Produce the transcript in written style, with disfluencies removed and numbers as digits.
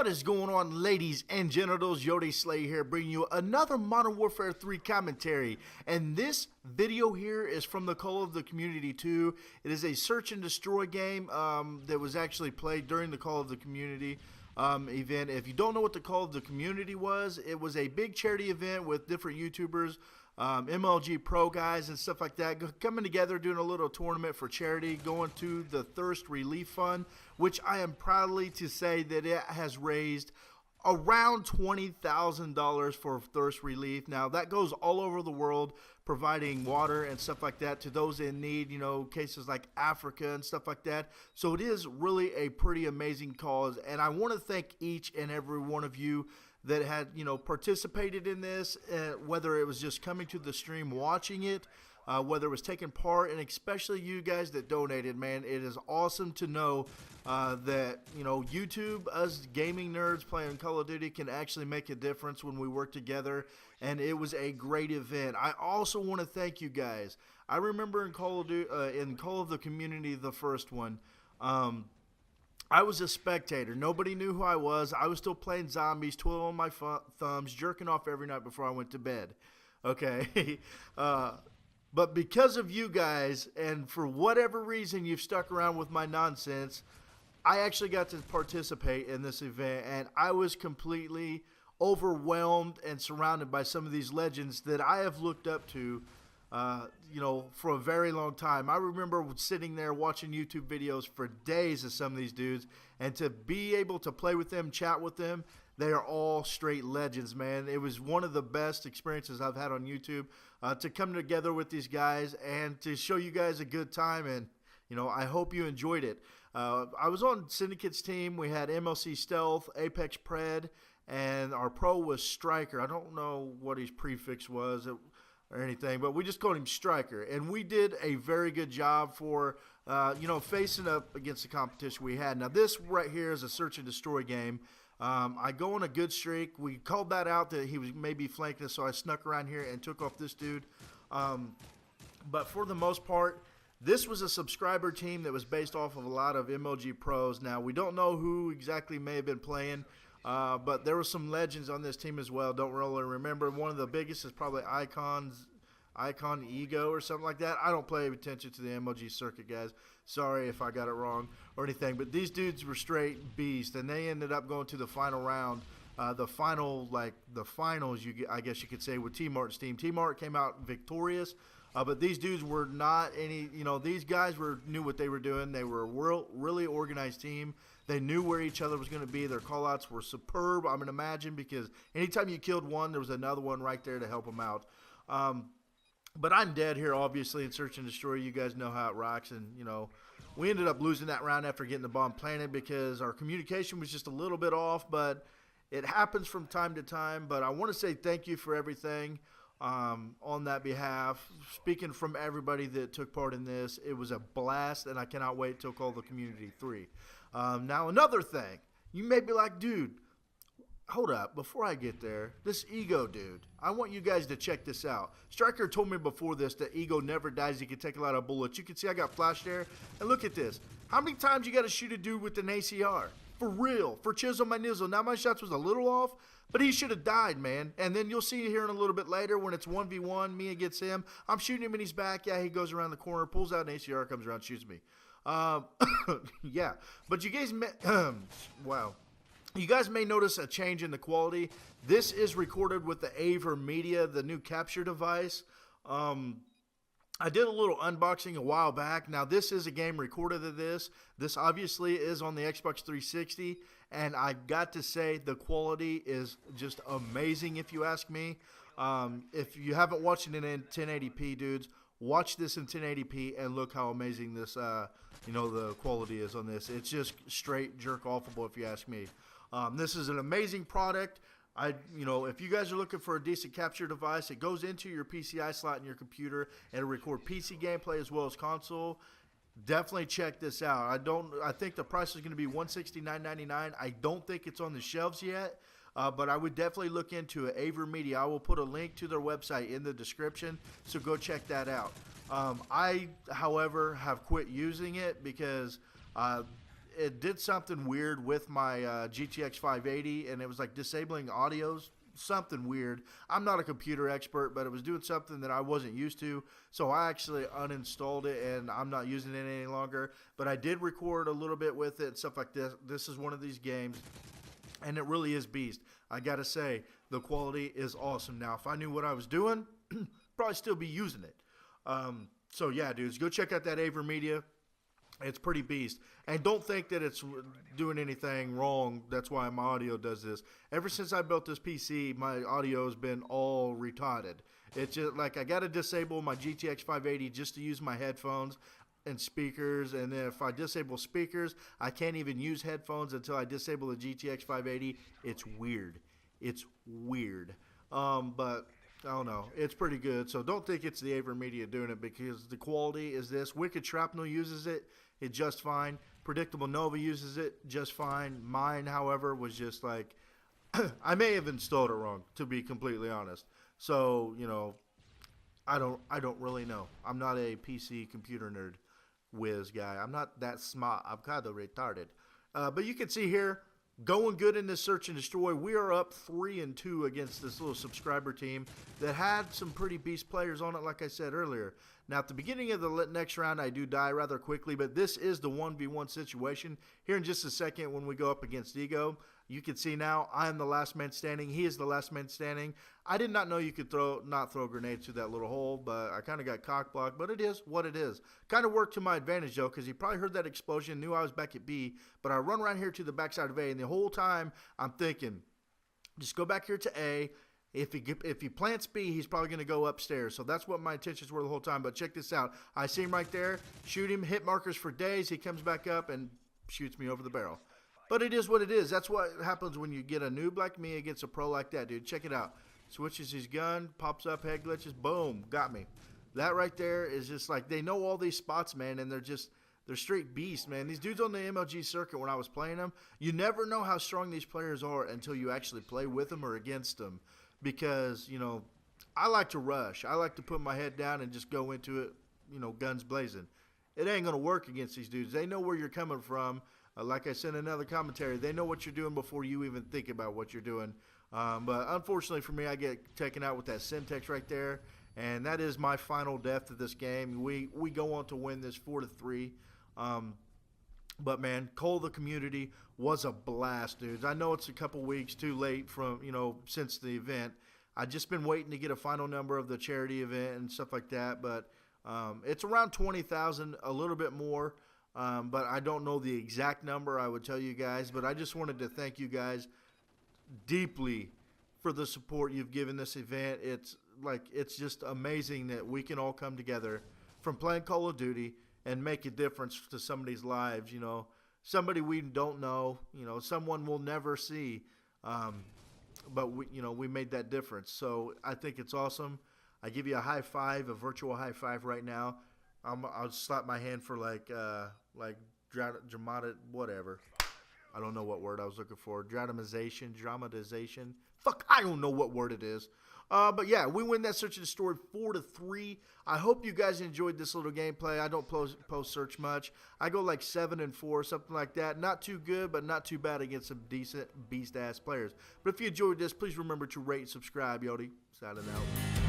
What is going on, ladies and genitals? YOTESLAYA here, bringing you another Modern Warfare 3 commentary. And this video here is from the Call of the Community 2. It is a search and destroy game that was actually played during the Call of the Community event. If you don't know what the Call of the Community was, it was a big charity event with different YouTubers, MLG guys and stuff like that, coming together, doing a little tournament for charity, going to the Thirst Relief Fund, which I am proudly to say that it has raised around $20,000 for thirst relief. Now, that goes all over the world, providing water and stuff like that to those in need, you know, cases like Africa and stuff like that. So it is really a pretty amazing cause, and I want to thank each and every one of you that had, you know, participated in this, whether it was just coming to the stream, watching it, whether it was taking part, and especially you guys that donated, man. It is awesome to know that, you know, YouTube, us gaming nerds playing Call of Duty, can actually make a difference when we work together, and it was a great event. I also want to thank you guys. I remember in Call of the Community, the first one, I was a spectator. Nobody knew who I was. I was still playing zombies, twiddling my thumbs, jerking off every night before I went to bed. Okay? But because of you guys, and for whatever reason you've stuck around with my nonsense, I actually got to participate in this event, and I was completely overwhelmed and surrounded by some of these legends that I have looked up to, you know, for a very long time. I remember sitting there watching YouTube videos for days of some of these dudes, and to be able to play with them, chat with them, they are all straight legends, man. It was one of the best experiences I've had on YouTube, to come together with these guys and to show you guys a good time, and, you know, I hope you enjoyed it. I was on Syndicate's team. We had MLC Stealth, Apex Pred, and our pro was Striker. I don't know what his prefix was or anything, but we just called him Striker, and we did a very good job for, you know, facing up against the competition we had. Now, this right here is a search and destroy game. I go on a good streak. We called that out that he was maybe flanking us, so I snuck around here and took off this dude. But for the most part, this was a subscriber team that was based off of a lot of MLG pros. Now, we don't know who exactly may have been playing, but there were some legends on this team as well. Don't really remember. One of the biggest is probably Icon Ego or something like that. I don't pay attention to the MLG circuit, guys. Sorry if I got it wrong or anything. But these dudes were straight beasts, and they ended up going to the final round. The finals, I guess you could say, with T-Mart's team. T-Mart came out victorious. But these dudes were not any, you know, these guys knew what they were doing. They were a really organized team. They knew where each other was going to be. Their call-outs were superb, I'm going to imagine, because anytime you killed one, there was another one right there to help them out. But I'm dead here, obviously, in Search and Destroy. You guys know how it rocks, and, you know, we ended up losing that round after getting the bomb planted because our communication was just a little bit off, but it happens from time to time. But I want to say thank you for everything. On that behalf, speaking from everybody that took part in this, it was a blast, and I cannot wait till Call of the Community 3. Now, another thing, you may be like, dude, hold up, before I get there, this Ego dude, I want you guys to check this out. Striker told me before this that Ego never dies. He can take a lot of bullets. You can see I got flash there, and look at this. How many times you got to shoot a dude with an ACR? For real, for chisel my nizzle. Now, my shots was a little off, but he should have died, man. And then you'll see here in a little bit later when it's 1v1, me against him. I'm shooting him in his back. Yeah, he goes around the corner, pulls out an ACR, comes around, shoots me. Yeah, but you guys wow. You guys may notice a change in the quality. This is recorded with the AverMedia, the new capture device. I did a little unboxing a while back. Now, this is a game recorded of this. This obviously is on the Xbox 360, and I got to say the quality is just amazing, if you ask me. If you haven't watched it in 1080p, dudes, watch this in 1080p and look how amazing this, you know, the quality is on this. It's just straight jerk-offable, if you ask me. This is an amazing product. You know, if you guys are looking for a decent capture device, it goes into your PCI slot in your computer, and it'll record PC gameplay as well as console. Definitely check this out. I think the price is going to be $169.99. I don't think it's on the shelves yet, but I would definitely look into it. AverMedia. I will put a link to their website in the description, so go check that out. I, however, have quit using it because it did something weird with my GTX 580, and it was like disabling audios, something weird. I'm not a computer expert, but it was doing something that I wasn't used to, so I actually uninstalled it, and I'm not using it any longer. But I did record a little bit with it and stuff like this. This is one of these games, and it really is beast. I gotta say, the quality is awesome. Now, if I knew what I was doing, probably still be using it. So yeah, dudes, go check out that AverMedia. It's pretty beast. And don't think that it's doing anything wrong. That's why my audio does this. Ever since I built this PC, my audio has been all retarded. It's just like I got to disable my GTX 580 just to use my headphones and speakers. And then if I disable speakers, I can't even use headphones until I disable the GTX 580. It's weird. It's weird. But I don't know. It's pretty good. So don't think it's the AverMedia doing it, because the quality is this. Wicked Shrapnel uses it just fine. Predictable Nova uses it just fine. Mine, however, was just like, I may have installed it wrong, to be completely honest. So, you know, I don't really know. I'm not a PC computer nerd whiz guy. I'm not that smart. I'm kind of retarded. But you can see here, going good in this search and destroy. We are up 3-2 against this little subscriber team that had some pretty beast players on it, like I said earlier. Now, at the beginning of the next round, I do die rather quickly, but this is the 1v1 situation. Here in just a second, when we go up against Ego, you can see now I am the last man standing. He is the last man standing. I did not know you could not throw grenades through that little hole, but I kind of got cock blocked. But it is what it is. Kind of worked to my advantage, though, because he probably heard that explosion, knew I was back at B. But I run around here to the backside of A, and the whole time I'm thinking, just go back here to A. If he plants B, he's probably going to go upstairs. So that's what my intentions were the whole time. But check this out. I see him right there. Shoot him. Hit markers for days. He comes back up and shoots me over the barrel. But it is what it is. That's what happens when you get a noob like me against a pro like that, dude. Check it out. Switches his gun. Pops up. Head glitches. Boom. Got me. That right there is just like, they know all these spots, man. And they're straight beasts, man. These dudes on the MLG circuit, when I was playing them, you never know how strong these players are until you actually play with them or against them. Because, you know, I like to rush. I like to put my head down and just go into it, you know, guns blazing. It ain't going to work against these dudes. They know where you're coming from. Like I said in another commentary, they know what you're doing before you even think about what you're doing. But unfortunately for me, I get taken out with that Syntex right there. And that is my final death of this game. We go on to win this 4-3. But man, Cole the Community was a blast, dudes. I know it's a couple weeks too late from, you know, since the event. I've just been waiting to get a final number of the charity event and stuff like that. But it's around 20,000, a little bit more. But I don't know the exact number, I would tell you guys. But I just wanted to thank you guys deeply for the support you've given this event. It's just amazing that we can all come together from playing Call of Duty and make a difference to somebody's lives, you know. Somebody we don't know, you know, someone we'll never see. But we made that difference. So I think it's awesome. I give you a high five, a virtual high five right now. I'll slap my hand for like dramatic, whatever. I don't know what word I was looking for. Dramatization. Fuck, I don't know what word it is. But yeah, we win that search and destroy 4-3. I hope you guys enjoyed this little gameplay. I don't post search much. I go like 7-4, something like that. Not too good, but not too bad against some decent beast-ass players. But if you enjoyed this, please remember to rate and subscribe, Yodi. Signing out.